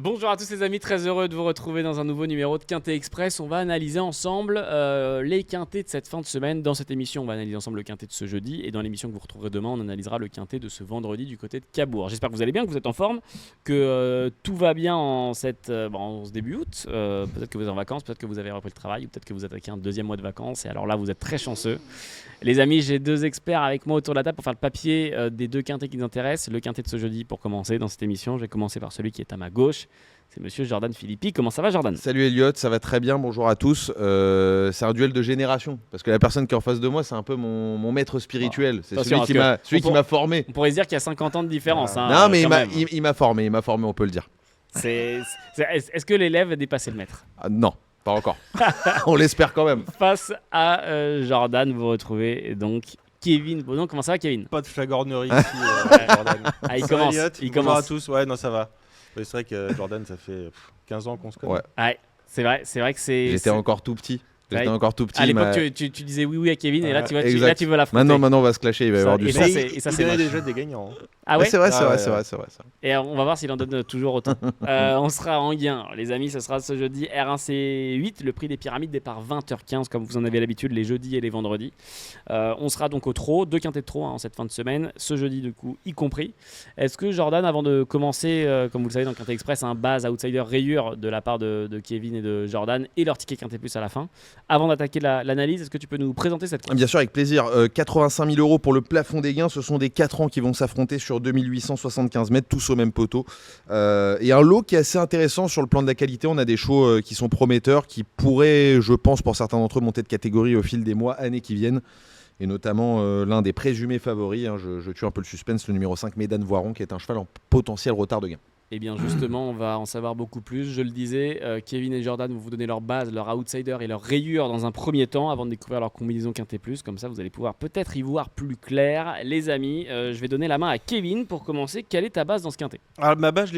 Bonjour à tous les amis, très heureux de vous retrouver dans un nouveau numéro de Quintet Express. On va analyser ensemble les quintets de cette fin de semaine. Dans cette émission, on va analyser ensemble le quintet de ce jeudi. Et dans l'émission que vous retrouverez demain, on analysera le quintet de ce vendredi du côté de Cabourg. J'espère que vous allez bien, que vous êtes en forme, que tout va bien en ce début août. Peut-être que vous êtes en vacances, peut-être que vous avez repris le travail, ou peut-être que vous attaquez un deuxième mois de vacances. Et alors là, vous êtes très chanceux. Les amis, j'ai deux experts avec moi autour de la table pour faire le papier des deux quintets qui nous intéressent. Le quintet de ce jeudi pour commencer dans cette émission. Je vais commencer par celui qui est à ma gauche. C'est monsieur Jordan Philippi. Comment ça va, Jordan ? Salut Elliot, ça va très bien, bonjour à tous. C'est un duel de génération, parce que la personne qui est en face de moi, c'est un peu mon maître spirituel. C'est celui qui m'a formé. On pourrait se dire qu'il y a 50 ans de différence. Non, mais il m'a formé, on peut le dire. Est-ce que l'élève a dépassé le maître ? Non, pas encore. On l'espère quand même. Face à Jordan, vous retrouvez donc Kevin. Bon, comment ça va, Kevin ? Pas de flagornerie ici, Jordan. Ah, il commence. Bonjour à tous. Ouais, non, ça va. C'est vrai que Jordan, ça fait 15 ans qu'on se connaît. Ouais, c'est vrai que c'est. J'étais encore tout petit. À l'époque, tu disais oui à Kevin, et là, tu veux l'affronter. Maintenant, on va se clasher, il va y avoir du sang. Et ça, c'est déjà des gagnants. Ah ouais, c'est vrai. Et on va voir s'il en donne toujours autant. On sera en gain. Les amis, ce sera ce jeudi R1C8, le prix des pyramides, départ 20h15, comme vous en avez l'habitude, les jeudis et les vendredis. On sera donc au trot, 2 quintets de trot en cette fin de semaine, ce jeudi du coup, y compris. Est-ce que Jordan, avant de commencer, comme vous le savez dans Quintet Express, un base outsider rayure de la part de Kevin et de Jordan et leur ticket Quintet Plus à la fin. Avant d'attaquer l'analyse, est-ce que tu peux nous présenter cette course ? Bien sûr, avec plaisir. 85 000 € pour le plafond des gains. Ce sont des 4 ans qui vont s'affronter sur 2875 mètres, tous au même poteau. Et un lot qui est assez intéressant sur le plan de la qualité. On a des chevaux qui sont prometteurs, qui pourraient, je pense, pour certains d'entre eux, monter de catégorie au fil des mois, années qui viennent. Et notamment l'un des présumés favoris, je tue un peu le suspense, le numéro 5, Mesdanes Voiron, qui est un cheval en potentiel retard de gain. Eh bien justement, on va en savoir beaucoup plus. Je le disais, Kevin et Jordan vont vous donner leur base, leur outsider et leur rayure dans un premier temps avant de découvrir leur combinaison Quintet Plus. Comme ça, vous allez pouvoir peut-être y voir plus clair. Les amis, je vais donner la main à Kevin pour commencer. Quelle est ta base dans ce Quintet ? Alors, ma base, je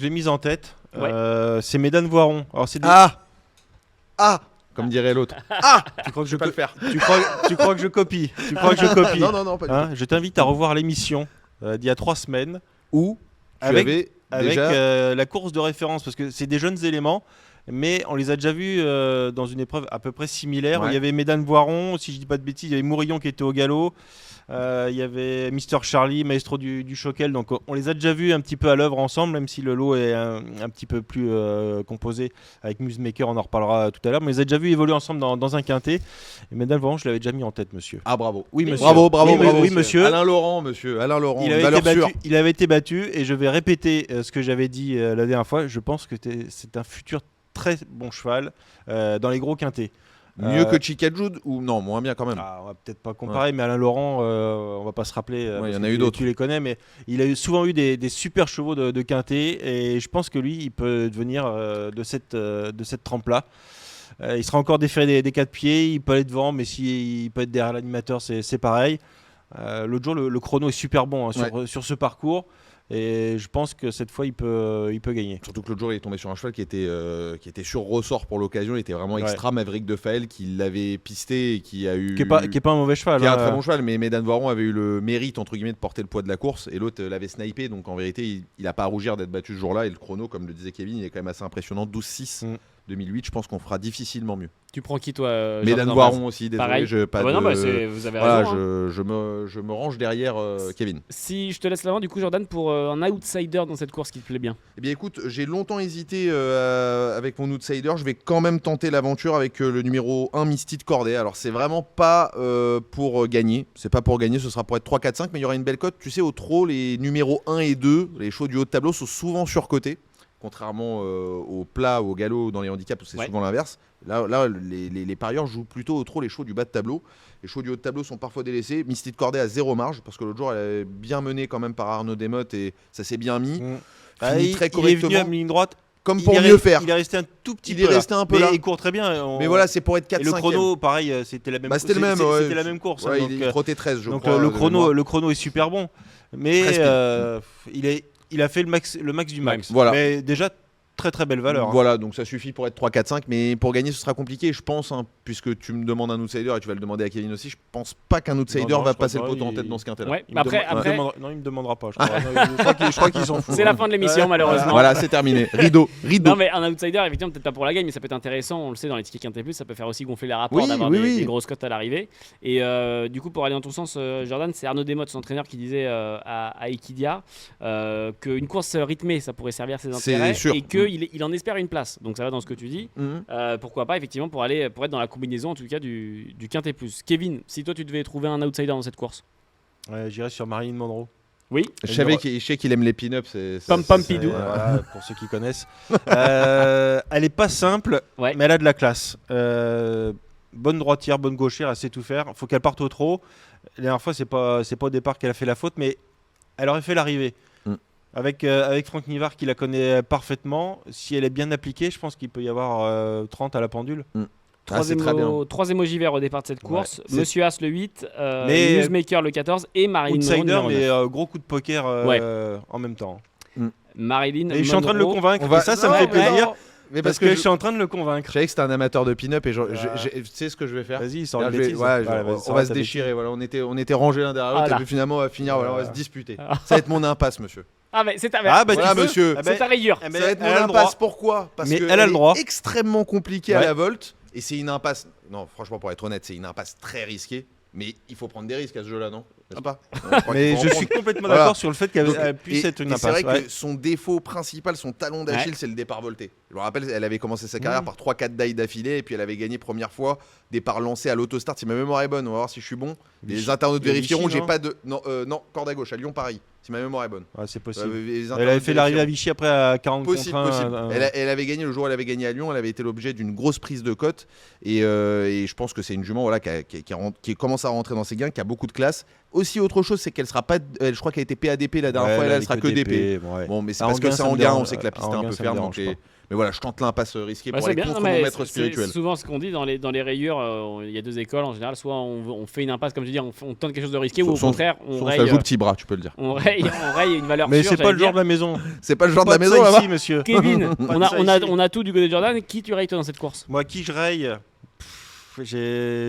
l'ai mise en tête. Ouais. C'est Mesdanes Voiron. Alors, c'est Comme dirait l'autre. Tu crois que je peux le faire. Tu crois que je copie Non, pas du tout. Je t'invite à revoir l'émission d'il y a 3 semaines Où avec déjà... la course de référence, parce que c'est des jeunes éléments, mais on les a déjà vus dans une épreuve à peu près similaire. Ouais. Où il y avait Mesdanes Voiron, si je dis pas de bêtises, il y avait Mourillon qui était au galop. Il y avait Mister Charlie, maestro du Choquel. Donc on les a déjà vus un petit peu à l'œuvre ensemble, même si le lot est un petit peu plus composé avec Musemaker, on en reparlera tout à l'heure. Mais on les a déjà vus évoluer ensemble dans un quintet. Et Mesdames Voiron, je l'avais déjà mis en tête, monsieur. Ah, bravo. Oui, monsieur. Bravo. Oui, monsieur. Alain Laurent, monsieur. Il avait été battu, et je vais répéter ce que j'avais dit la dernière fois. Je pense que c'est un futur très bon cheval dans les gros quintets. Mieux que Chicajud ou non, moins bien quand même. On va peut-être pas comparer, mais Alain Laurent, on va pas se rappeler. Il y en a eu d'autres. Tu les connais, mais il a souvent eu des super chevaux de quintet, et je pense que lui, il peut devenir de cette trempe-là. Il sera encore déféré des 4 pieds, il peut aller devant, mais s'il peut être derrière l'animateur, c'est pareil. L'autre jour, le chrono est super bon sur ce parcours. Et je pense que cette fois, il peut gagner. Surtout que l'autre jour, il est tombé sur un cheval qui était sur ressort pour l'occasion. Il était vraiment extra, Maverick de Fael, qui l'avait pisté et qui a eu... Qui est pas un mauvais cheval. Qui est un très bon cheval, mais Mesdanes Voiron avait eu le mérite, entre guillemets, de porter le poids de la course. Et l'autre l'avait snipé. Donc en vérité, il n'a pas à rougir d'être battu ce jour-là. Et le chrono, comme le disait Kevin, il est quand même assez impressionnant. 12-6. 2008, je pense qu'on fera difficilement mieux. Tu prends qui, toi, Mesdanes Voiron aussi, désolé. Pareil. Vous avez raison. Je me range derrière Kevin. Si je te laisse la main, du coup, Jordan, pour un outsider dans cette course qui te plaît bien. Eh bien, écoute, j'ai longtemps hésité avec mon outsider. Je vais quand même tenter l'aventure avec le numéro 1, Misty de Corday. Alors, c'est vraiment pas pour gagner. C'est pas pour gagner, ce sera pour être 3, 4, 5. Mais il y aura une belle cote. Tu sais, au trot, les numéros 1 et 2, les chevaux du haut de tableau, sont souvent surcotés. Contrairement au plat, au galop, dans les handicaps, où c'est souvent l'inverse. Là les parieurs jouent plutôt au trot les chevaux du bas de tableau. Les chevaux du haut de tableau sont parfois délaissés. Misty de Corday à 0 marge, parce que l'autre jour, elle est bien menée quand même par Arnaud Desmottes et ça s'est bien mis. Fini très correctement. Il est venu à ligne droite. Comme pour mieux faire. Il est resté un tout petit peu. Il est resté un peu là. Il court très bien. Mais voilà, c'est pour être 4-5. Et le chrono, pareil, c'était la même course. C'était la même course. Ouais, il trottait 13, je crois. Donc le chrono est super bon. Mais il a fait le max du max. Voilà. Mais déjà, très très belle valeur. Voilà, donc ça suffit pour être 3, 4, 5, mais pour gagner ce sera compliqué, je pense, puisque tu me demandes un outsider et tu vas le demander à Kevin aussi, je pense pas qu'un outsider Non, va je passer crois le pas, poteau en tête dans ce quintet-là. Ouais. Il me Après, non, il me demandera pas. Je crois qu'il s'en fout. c'est la fin de l'émission, malheureusement. Voilà, c'est terminé. Rideau. Non, mais un outsider, effectivement, peut-être pas pour la gagne, mais ça peut être intéressant. On le sait, dans les tickets quintet plus, ça peut faire aussi gonfler les rapports Oui, d'avoir oui. des grosses cotes à l'arrivée. Et du coup, pour aller dans ton sens, Jordan, c'est Arnaud Desmottes, son entraîneur, qui disait à Equidia qu'une course rythmée, ça pourrait servir ses C'est intérêts sûr. et qu'il en espère une place. Donc ça va dans ce que tu dis. Mhm. Pourquoi pas, effectivement, pour être dans la combinaison, en tout cas, du quintet plus. Kevin, si toi, tu devais trouver un outsider dans cette course. J'irais sur Marilyn Monroe. Oui. Je sais qu'il aime les pin-ups. Pam Pam Pidou. Voilà, pour ceux qui connaissent. Elle est pas simple, Ouais. mais elle a de la classe. Bonne droitière, bonne gauchère, elle sait tout faire. Faut qu'elle parte au trot. La dernière fois, c'est pas au départ qu'elle a fait la faute, mais elle aurait fait l'arrivée. Avec Franck Nivard qui la connaît parfaitement, si elle est bien appliquée, je pense qu'il peut y avoir 30 à la pendule. C'est très bien. 3 émojis verts au départ de cette course. Ouais, Monsieur As le 8, Mais- Newsmaker le 14 et Marilyn Monroe Outsider, numéro 9. mais gros coup de poker Ouais. en même temps. Marilyn Et je suis en train de le Monroe. convaincre. On va- Et ça Non, me fait mais plaisir. non. Mais Parce que je suis en train de le convaincre. Je savais que c'était un amateur de pin-up et tu Ah. sais ce que je vais faire. Vas-y, sors Là, une je vais- bêtise. ouais, Ouais, on vas-y, va sors se ta déchirer. Voilà, on était rangés l'un derrière l'autre Voilà. et puis finalement on va finir. Voilà, on va Voilà. se disputer. Ah. Ça va être mon impasse, monsieur. Ah, mais c'est ta Ah, bah, Voilà, tu peux. monsieur. Eh ben, c'est ta rigueur. eh ben, Ça va être mon elle a le impasse. droit. Pourquoi Parce Mais que elle a le droit. est extrêmement compliquée à Ouais. la volte et c'est une impasse. Non, franchement, pour être honnête, c'est une impasse très risquée. Mais il faut prendre des risques à ce jeu-là, non? N'est-ce pas? Mais je suis complètement Voilà. d'accord sur le fait qu'elle Donc, puisse être une et c'est vrai impasse. que son défaut principal, son talon d'Achille, c'est le départ volté. Je me rappelle, elle avait commencé sa carrière par 3-4 die d'affilée et puis elle avait gagné première fois départ lancé à l'autostart. Si ma mémoire est bonne, on va voir si je suis bon. Les internautes le vérifieront. Vichy, J'ai non pas de non corde à gauche à Lyon Paris. Si ma mémoire est bonne. Ouais, c'est possible. Les Elle internautes avait fait l'arrivée à vérifieront. Vichy après à 40 Possible, contre 1. possible. Elle avait gagné le jour où elle avait gagné à Lyon, elle avait été l'objet d'une grosse prise de cote et je pense que c'est une jument voilà, qui commence à rentrer dans ses gains, qui a beaucoup de classe. Aussi autre chose, c'est qu'elle sera pas, je crois qu'elle était PADP la dernière fois, et là elle sera que DP. Bon, mais c'est parce que c'est en gain, on sait que la piste est un peu ferme. Donc mais voilà, je tente l'impasse risquée pour c'est aller bien, contre non, mais mon maître c'est spirituel. souvent ce qu'on dit dans les rayures. Il y a deux écoles en général. Soit on fait une impasse, comme je dis, on tente quelque chose de risqué, ou au contraire, on Ça raye joue petit bras, tu peux le dire. on raye une valeur Mais sûre. c'est pas le genre de la maison. C'est pas le genre de la Pas maison ça là-bas. ici, monsieur. Kevin, Pas de ça ici. on a tout du côté de Jordan. Qui tu rayes toi dans cette course? Moi, qui je raye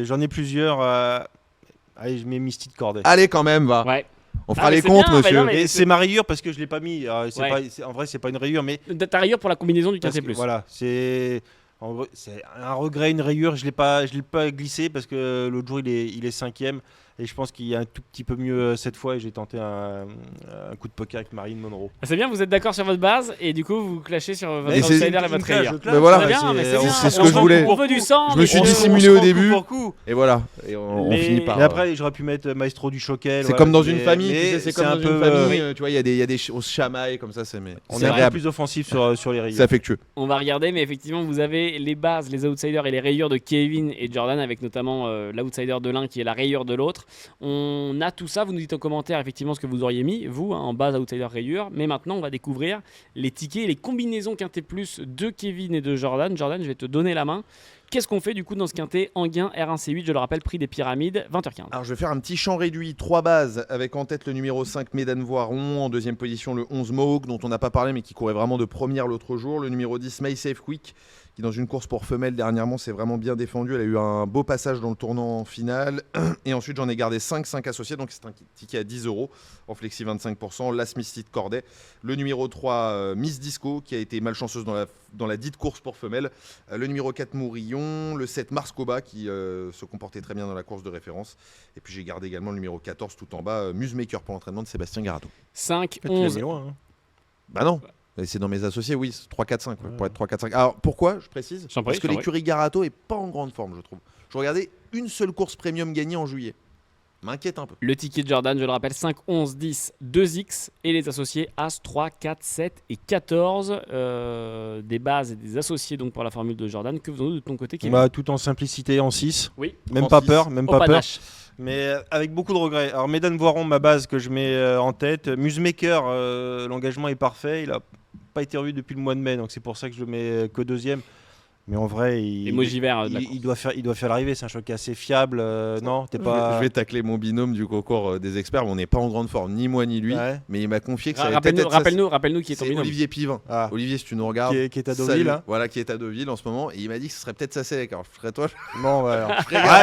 J'en ai plusieurs. Allez, je mets Misty de Corday. Allez quand même, va. Ouais. On fera mais les c'est comptes, bien, mais monsieur. non, mais- Et c'est ma rayure parce que je l'ai pas mis. Ouais. En vrai, c'est pas une rayure, mais Ta rayure pour la combinaison du parce quintet que, plus. voilà, c'est un regret, une rayure. Je l'ai pas glissé parce que l'autre jour il est 5e et je pense qu'il y a un tout petit peu mieux cette fois et j'ai tenté un coup de poker avec Marilyn Monroe. C'est bien, vous êtes d'accord sur votre base et du coup vous clashez sur votre Et c'est- outsider et votre rayure. Mais voilà, C'est bien, mais c'est bien. c'est ce On que je veut- voulais. On veut du sang. Je me suis mais- dissimulé au début. Pour coup. Et voilà, et on Mais- finit par. Et après, j'aurais pu mettre Maestro du Choquel. C'est comme dans une famille, tu mais sais, c'est comme un dans peu, une famille, tu vois, il y a des on se chamaille comme ça, On c'est est un peu agréable, plus offensif sur les rayures. c'est affectueux. On va regarder, mais effectivement, vous avez les bases, les outsiders et les rayures de Kevin et Jordan, avec notamment l'outsider de l'un qui est la rayure de l'autre. On a tout ça, vous nous dites en commentaire effectivement ce que vous auriez mis, vous, en base outsider rayure. Mais maintenant, on va découvrir les tickets et les combinaisons quintet plus de Kevin et de Jordan. Jordan, je vais te donner la main. Qu'est-ce qu'on fait du coup dans ce quintet Anguin R1C8, je le rappelle, prix des pyramides, 20h15. Alors je vais faire un petit champ réduit, 3 bases, avec en tête le numéro 5 Médane Voiron, en deuxième position le 11 Mohawk, dont on n'a pas parlé mais qui courait vraiment de première l'autre jour, le numéro 10 My Safe Quick, qui dans une course pour femelle dernièrement s'est vraiment bien défendu, elle a eu un beau passage dans le tournant final, et ensuite j'en ai gardé 5 associés, donc c'est un ticket à 10 € en flexi 25%, Last Misty de Corday, le numéro 3 Miss Disco, qui a été malchanceuse dans la dite course pour femelle, le numéro 4 Mourillon, le 7 Mars Koba qui se comportait très bien dans la course de référence, et puis j'ai gardé également le numéro 14 tout en bas, Musemaker pour l'entraînement de Sébastien Garato. 5, Tu l'as mis 11. loin, hein. Bah non, et c'est dans mes associés, oui, 3, 4, 5, ouais, pour être 3, 4, 5. Alors pourquoi, je précise? J'en prie, Parce que j'en prie. l'écurie Garato est pas en grande forme, je trouve. Je regardais une seule course premium gagnée en juillet. M'inquiète un peu. Le ticket de Jordan, je le rappelle, 5, 11, 10, 2X et les associés As, 3, 4, 7 et 14. Des bases et des associés donc pour la formule de Jordan. Que faisons-nous de ton côté, Kevin? Bah, tout en simplicité en 6. Oui, Même En pas 6. peur, même au pas peur. panache. Mais avec beaucoup de regrets. Alors, Médane Voiron, ma base que je mets en tête. Musemaker, l'engagement est parfait. Il a pas été revu depuis le mois de mai, donc c'est pour ça que je le mets que deuxième. Mais en vrai, Emoji vert, d'accord. il doit faire l'arrivée. C'est un choix qui est assez fiable. Non, t'es Je pas. vais tacler mon binôme du concours des experts, mais on n'est pas en grande forme, ni moi ni lui. Ouais. Mais il m'a confié que ça allait peut-être Rappelle-nous, être rappelle-nous qui est ton c'est binôme. Olivier Pivin. Ah. Olivier, si tu nous regardes. Qui est à Deauville, salut. hein. Voilà, qui est à Deauville en ce moment. Et il m'a dit que ce serait peut-être sa sélec. Alors, je ferais toi. Bon, ouais, alors.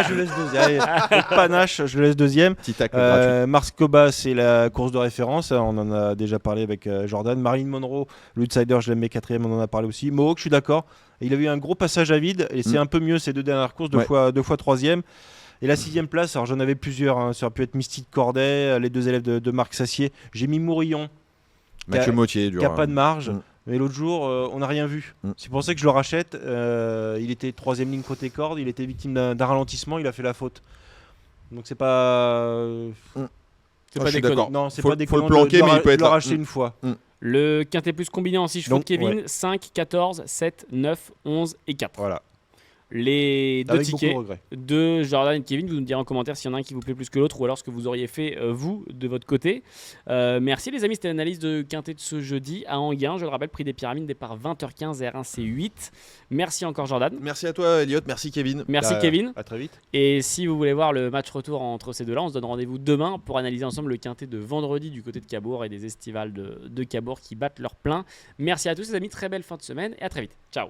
Je laisse deuxième. Allez, le panache, je laisse deuxième. Petit tacle gratuit. Mars Koba, c'est la course de référence. On en a déjà parlé avec Jordan. Marilyn Monroe, l'outsider, je l'aime, mais quatrième, on en a parlé aussi. Mohawk, je suis d'accord. Il a eu un gros passage à vide et c'est un peu mieux ces 2 dernières courses, deux fois troisième. Et la 6e place, alors j'en avais plusieurs. Hein. Ça aurait pu être Mystique Corday, les 2 élèves de Marc Sassier. J'ai mis Mourillon, Mathieu Mottier, qui n'a pas de marge. Mais l'autre jour, on n'a rien vu. C'est pour ça que je le rachète. Il était 3e ligne côté corde. Il était victime d'un ralentissement. Il a fait la faute. Donc c'est pas. C'est pas d'accord. Non, c'est Faut pas le déconnant planquer, mais il peut être de le là. racheter une fois. Le quintet plus combiné en 6 chevaux de Donc, Kevin, ouais. 5, 14, 7, 9, 11 et 4. Voilà. Les 2 Avec beaucoup tickets de regrets. de Jordan et de Kevin, vous nous direz en commentaire s'il y en a un qui vous plaît plus que l'autre ou alors ce que vous auriez fait vous de votre côté. Merci les amis, c'était l'analyse de quintet de ce jeudi à Enghien. Je le rappelle, prix des pyramides, départ 20h15, R1 C8. Merci encore Jordan. Merci à toi, Elliot. Merci, Kevin. Merci Kevin. À très vite. Et si vous voulez voir le match retour entre ces deux-là, on se donne rendez-vous demain pour analyser ensemble le quintet de vendredi du côté de Cabourg et des estivales de Cabourg qui battent leur plein. Merci à tous les amis, très belle fin de semaine et à très vite. Ciao.